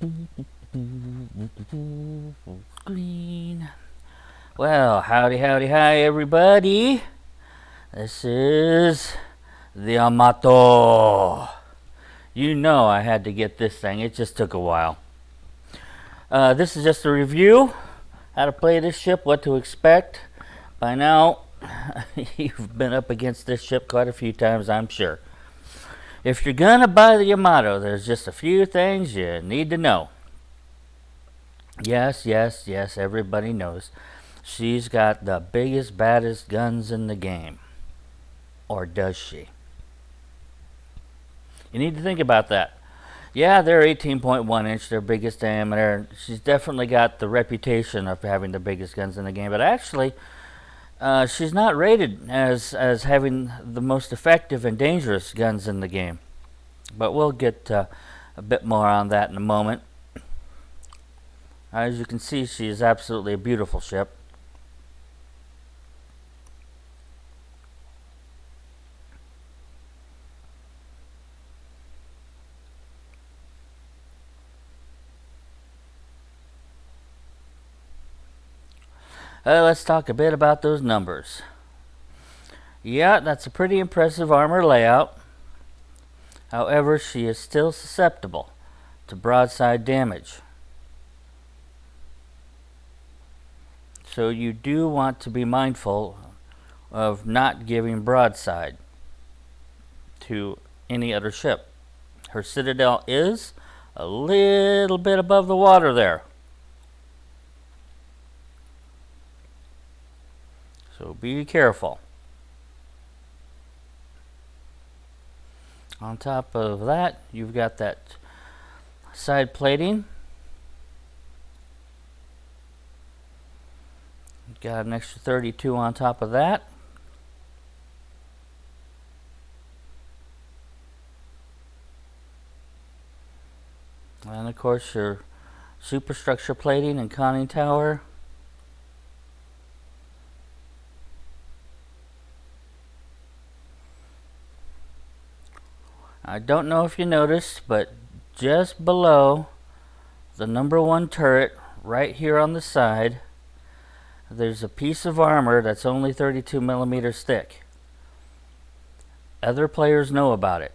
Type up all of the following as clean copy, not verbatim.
Full screen. Well, howdy, howdy, hi, everybody. This is the Yamato. You know I had to get this thing. It just took a while. This is just a review. How to play this ship, what to expect. By now, you've been up against this ship quite a few times, I'm sure. If you're gonna buy the Yamato, there's just a few things you need to know. Yes, everybody knows. She's got the biggest, baddest guns in the game. Or does she? You need to think about that. Yeah, they're 18.1 inch, their biggest diameter. She's definitely got the reputation of having the biggest guns in the game, but actually, she's not rated as having the most effective and dangerous guns in the game. But we'll get a bit more on that in a moment. As you can see, she is absolutely a beautiful ship. Let's talk a bit about those numbers. Yeah, that's a pretty impressive armor layout. However, she is still susceptible to broadside damage. So you do want to be mindful of not giving broadside to any other ship. Her citadel is a little bit above the water there. So be careful. On top of that, you've got that side plating. Got an extra 32 on top of that. And of course your superstructure plating and conning tower. I don't know if you noticed, but just below the number 1 turret, right here on the side, there's a piece of armor that's only 32 millimeters thick. Other players know about it,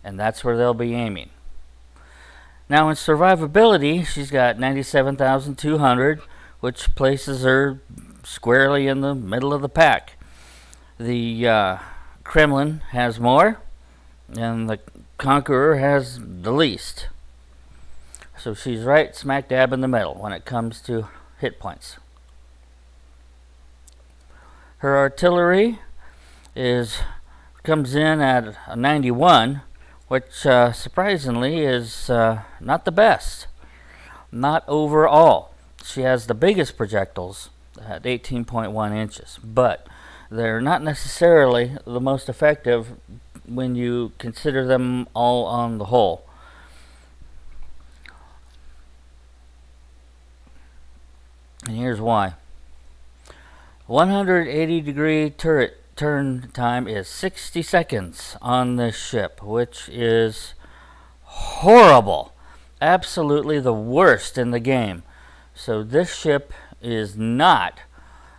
and that's where they'll be aiming. Now in survivability, she's got 97,200, which places her squarely in the middle of the pack. The Kremlin has more, and the Conqueror has the least. So she's right smack dab in the middle when it comes to hit points. Her artillery comes in at a 91, which surprisingly is not the best. Not overall. She has the biggest projectiles at 18.1 inches, but they're not necessarily the most effective when you consider them all on the whole. And here's why. 180-degree turret turn time is 60 seconds on this ship, which is horrible. Absolutely the worst in the game. So this ship is not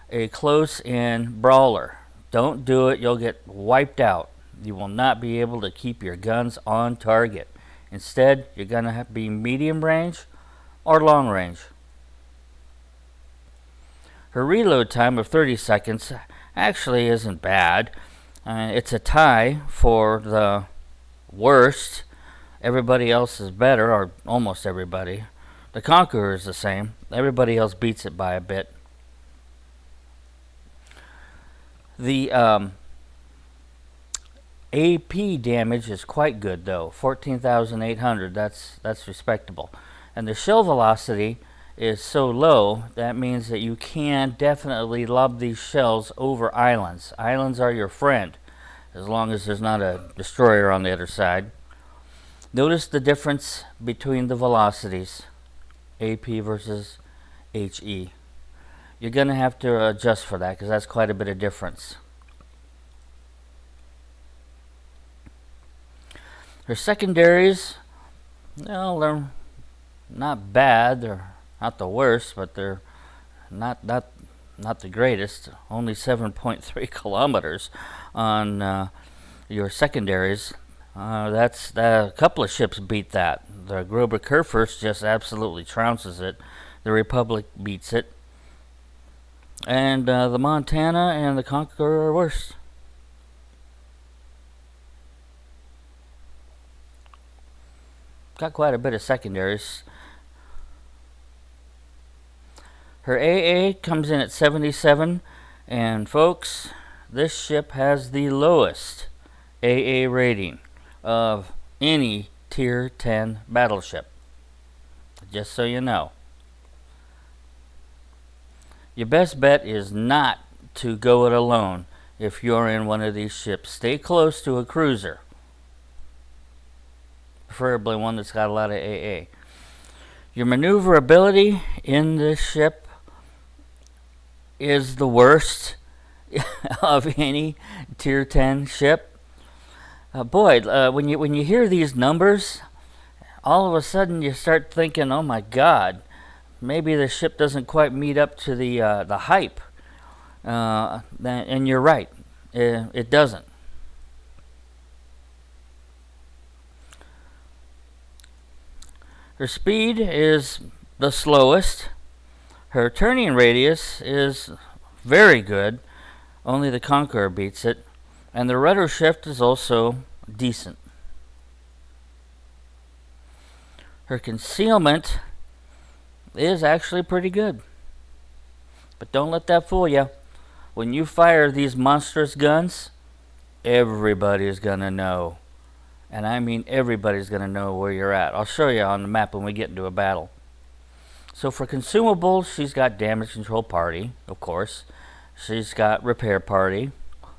a close-in brawler. Don't do it. You'll get wiped out. You will not be able to keep your guns on target. Instead, you're going to be medium range or long range. Her reload time of 30 seconds actually isn't bad. It's a tie for the worst. Everybody else is better, or almost everybody. The Conqueror is the same. Everybody else beats it by a bit. The AP damage is quite good though, 14,800. That's respectable. And the shell velocity is so low, that means that you can definitely lob these shells over islands. Islands are your friend, as long as there's not a destroyer on the other side. Notice the difference between the velocities, AP versus HE. You're going to have to adjust for that, because that's quite a bit of difference. Her secondaries, well, they're not bad. They're not the worst, but they're not the greatest. Only 7.3 kilometers on your secondaries. That's a couple of ships beat that. The Grover Kurfürst just absolutely trounces it. The Republic beats it, and the Montana and the Conqueror are worse. Got quite a bit of secondaries. Her AA comes in at 77, and folks, this ship has the lowest AA rating of any Tier 10 battleship. Just so you know. Your best bet is not to go it alone if you're in one of these ships. Stay close to a cruiser. Preferably one that's got a lot of AA. Your maneuverability in this ship is the worst of any Tier 10 ship. When you hear these numbers, all of a sudden you start thinking, oh my God, maybe the ship doesn't quite meet up to the hype. And you're right, it doesn't. Her speed is the slowest. Her turning radius is very good. Only the Conqueror beats it. And the rudder shift is also decent. Her concealment is actually pretty good. But don't let that fool you. When you fire these monstrous guns, everybody's gonna know. And I mean everybody's gonna know where you're at. I'll show you on the map when we get into a battle. So for consumables, she's got damage control party, of course. She's got repair party.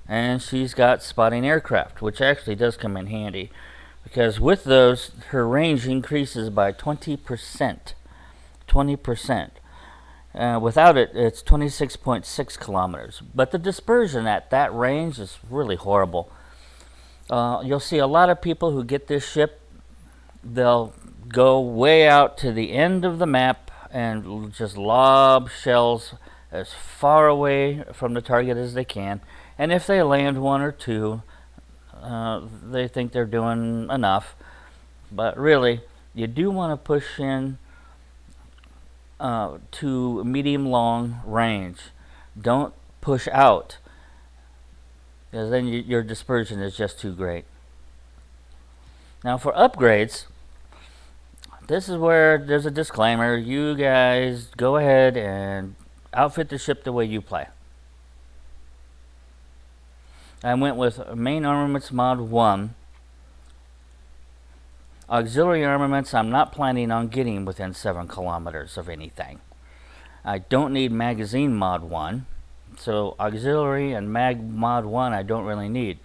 And she's got spotting aircraft, which actually does come in handy. Because with those, her range increases by 20%. 20%. Without it, it's 26.6 kilometers. But the dispersion at that range is really horrible. You'll see a lot of people who get this ship, they'll go way out to the end of the map and just lob shells as far away from the target as they can. And if they land one or two, they think they're doing enough. But really, you do want to push in to medium-long range. Don't push out, because then your dispersion is just too great. Now for upgrades, this is where there's a disclaimer. You guys go ahead and outfit the ship the way you play. I went with main armaments mod 1. Auxiliary armaments I'm not planning on getting within 7 kilometers of anything. I don't need magazine mod 1. So auxiliary and mag mod 1 I don't really need.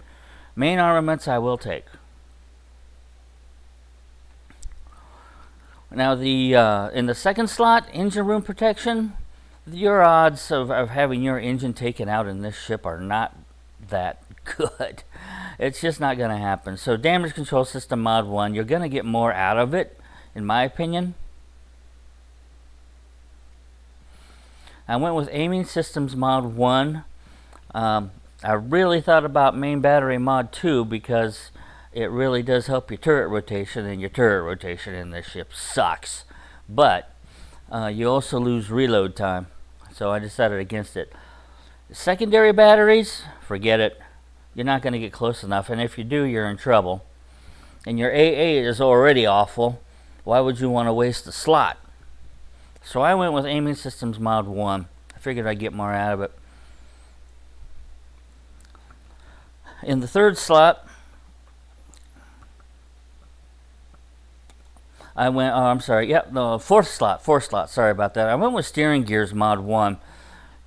Main armaments I will take. Now in the second slot, engine room protection, your odds of having your engine taken out in this ship are not that good. It's just not going to happen. So damage control system mod 1, you're going to get more out of it, in my opinion. I went with aiming systems mod 1. I really thought about main battery mod 2 because it really does help your turret rotation, and your turret rotation in this ship sucks. But you also lose reload time, so I decided against it. Secondary batteries, forget it. You're not going to get close enough, and if you do, you're in trouble. And your AA is already awful. Why would you want to waste the slot? So I went with aiming systems mod 1. I figured I'd get more out of it. In the third slot, I went, fourth slot, sorry about that. I went with steering gears mod 1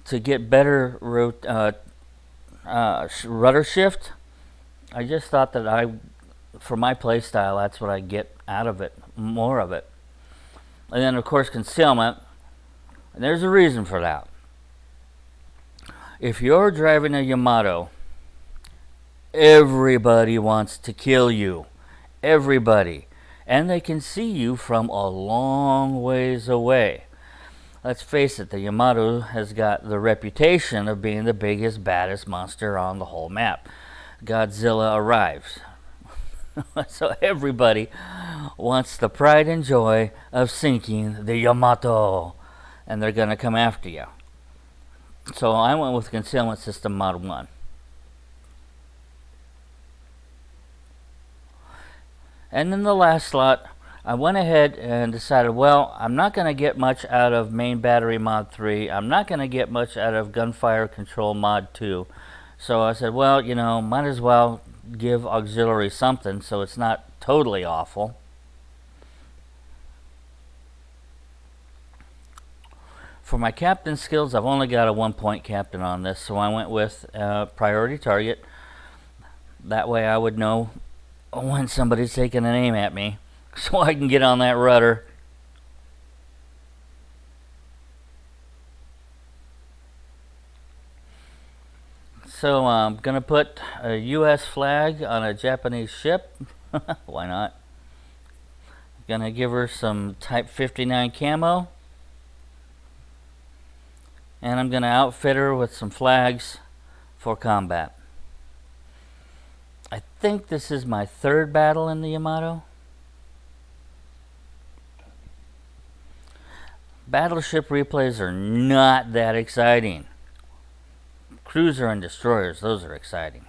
to get better rudder shift. I just thought that for my play style, that's what I get out of it, more of it. And then of course concealment, and there's a reason for that. If you're driving a Yamato, everybody wants to kill you. Everybody. and they can see you from a long ways away. Let's face it, the Yamato has got the reputation of being the biggest, baddest monster on the whole map. Godzilla arrives. So everybody wants the pride and joy of sinking the Yamato, and they're going to come after you. So I went with Concealment System Mod 1. And in the last slot, I went ahead and decided, well, I'm not going to get much out of Main Battery Mod 3. I'm not going to get much out of Gunfire Control Mod 2. So I said, well, might as well give Auxiliary something so it's not totally awful. For my captain skills, I've only got a 1-point captain on this, so I went with Priority Target. That way I would know when somebody's taking an aim at me, so I can get on that rudder. So I'm going to put a U.S. flag on a Japanese ship. Why not? Going to give her some Type 59 camo. And I'm going to outfit her with some flags for combat. I think this is my third battle in the Yamato. Battleship replays are not that exciting. Cruiser and destroyers, those are exciting.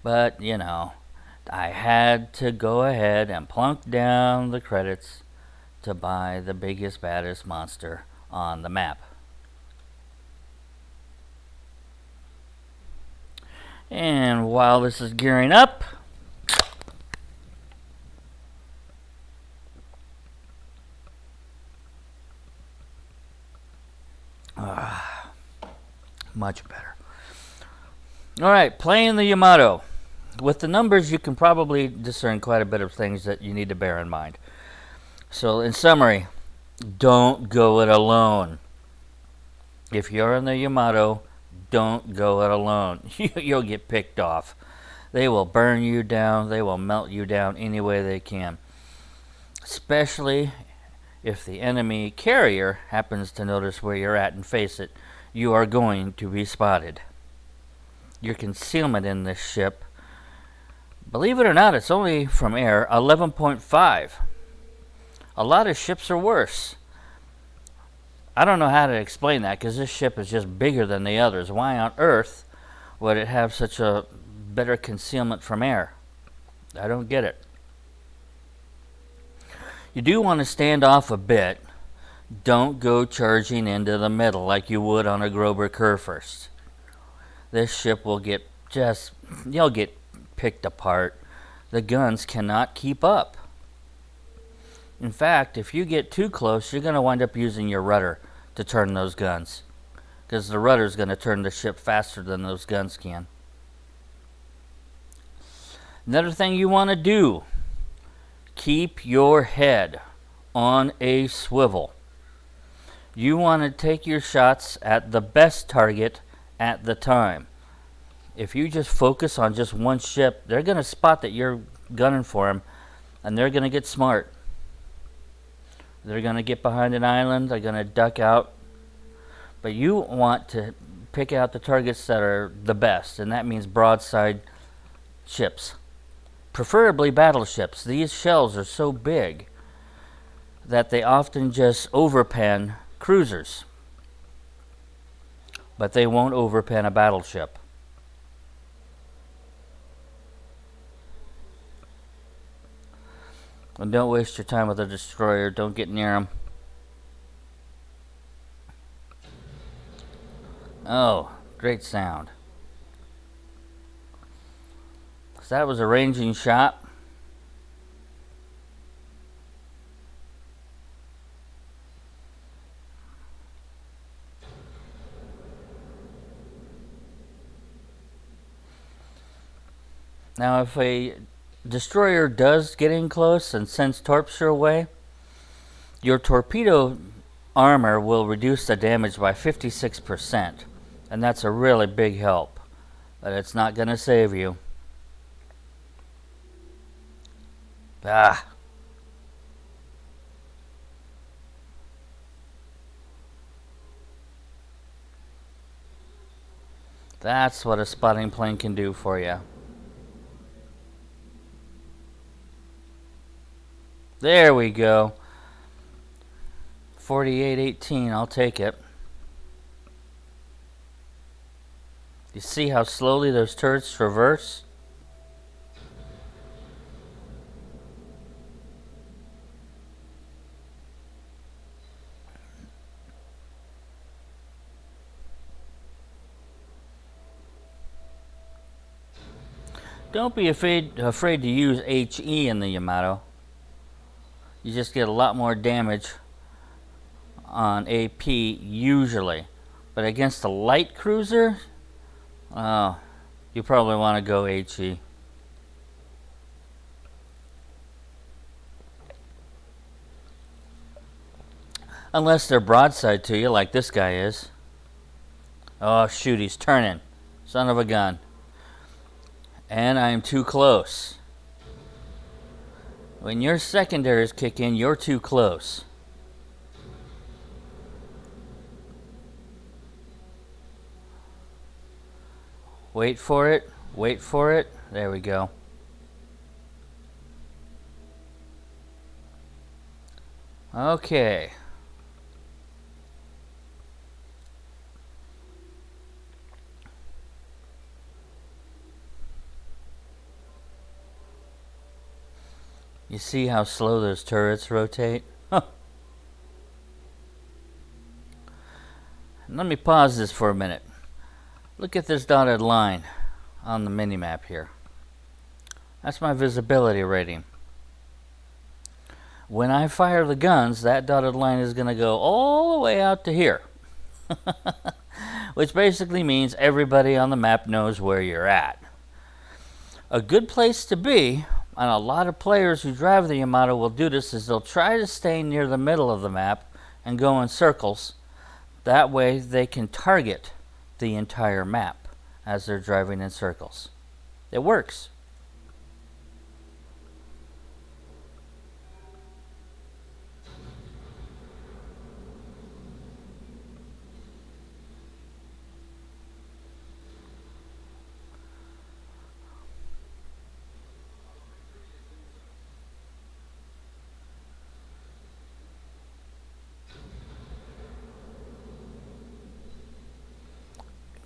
But, I had to go ahead and plunk down the credits to buy the biggest, baddest monster on the map. And while this is gearing up, much better. Alright, playing the Yamato. With the numbers, you can probably discern quite a bit of things that you need to bear in mind. So, in summary, don't go it alone. If you're in the Yamato, don't go it alone. You'll get picked off. They will burn you down. They will melt you down any way they can. Especially if the enemy carrier happens to notice where you're at and face it, you are going to be spotted. Your concealment in this ship, believe it or not, it's only from air, 11.5. A lot of ships are worse. I don't know how to explain that because this ship is just bigger than the others. Why on earth would it have such a better concealment from air? I don't get it. You do want to stand off a bit. Don't go charging into the middle like you would on a Grober Kurfürst. This ship will you'll get picked apart. The guns cannot keep up. In fact, if you get too close, you're going to wind up using your rudder to turn those guns, because the rudder is going to turn the ship faster than those guns can. Another thing you want to do, keep your head on a swivel. You want to take your shots at the best target at the time. If you just focus on just one ship, they're going to spot that you're gunning for them, and they're going to get smart. They're going to get behind an island. They're going to duck out. But you want to pick out the targets that are the best, and that means broadside ships. Preferably battleships. These shells are so big that they often just overpen cruisers. But they won't overpen a battleship. And don't waste your time with a destroyer. Don't get near them. Oh, great sound. So that was a ranging shot. Now, if a destroyer does get in close and sends torps your way, your torpedo armor will reduce the damage by 56%. And that's a really big help. But it's not going to save you. Ah. That's what a spotting plane can do for you. There we go. 48-18, I'll take it. You see how slowly those turrets traverse? Don't be afraid to use HE in the Yamato. You just get a lot more damage on AP usually. But against a light cruiser, you probably want to go HE. Unless they're broadside to you like this guy is. Oh shoot, he's turning. Son of a gun. And I'm too close. When your secondaries kick in, you're too close. Wait for it. Wait for it. There we go. Okay. You see how slow those turrets rotate? Let me pause this for a minute. Look at this dotted line on the mini-map here. That's my visibility rating. When I fire the guns, that dotted line is going to go all the way out to here. Which basically means everybody on the map knows where you're at. A good place to be, and a lot of players who drive the Yamato will do this, is they'll try to stay near the middle of the map and go in circles. That way they can target the entire map as they're driving in circles. It works.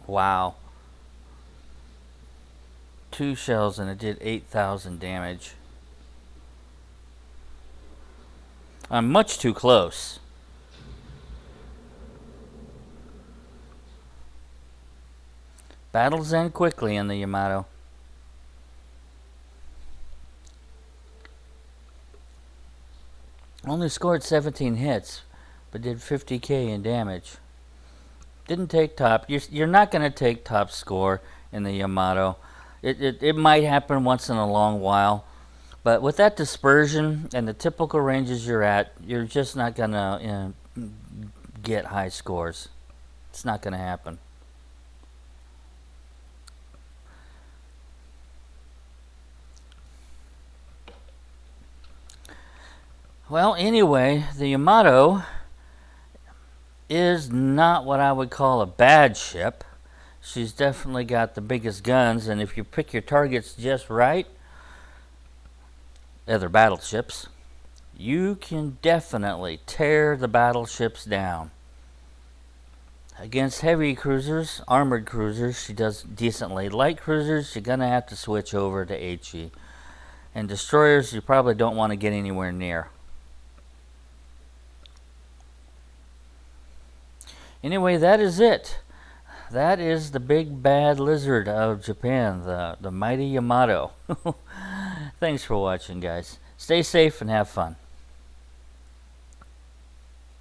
Wow. 2 shells and it did 8,000 damage. I'm much too close. Battles end quickly in the Yamato. Only scored 17 hits, but did 50k in damage. Didn't take top. You're not going to take top score in the Yamato. It might happen once in a long while, but with that dispersion and the typical ranges you're at, you're just not going to get high scores. It's not going to happen. Well, anyway, the Yamato is not what I would call a bad ship. She's definitely got the biggest guns, and if you pick your targets just right, other battleships, you can definitely tear the battleships down. Against heavy cruisers, armored cruisers, she does decently. Light cruisers, you're going to have to switch over to HE. And destroyers, you probably don't want to get anywhere near. Anyway, that is it. That is the big bad lizard of Japan, the mighty Yamato. Thanks for watching, guys. Stay safe and have fun.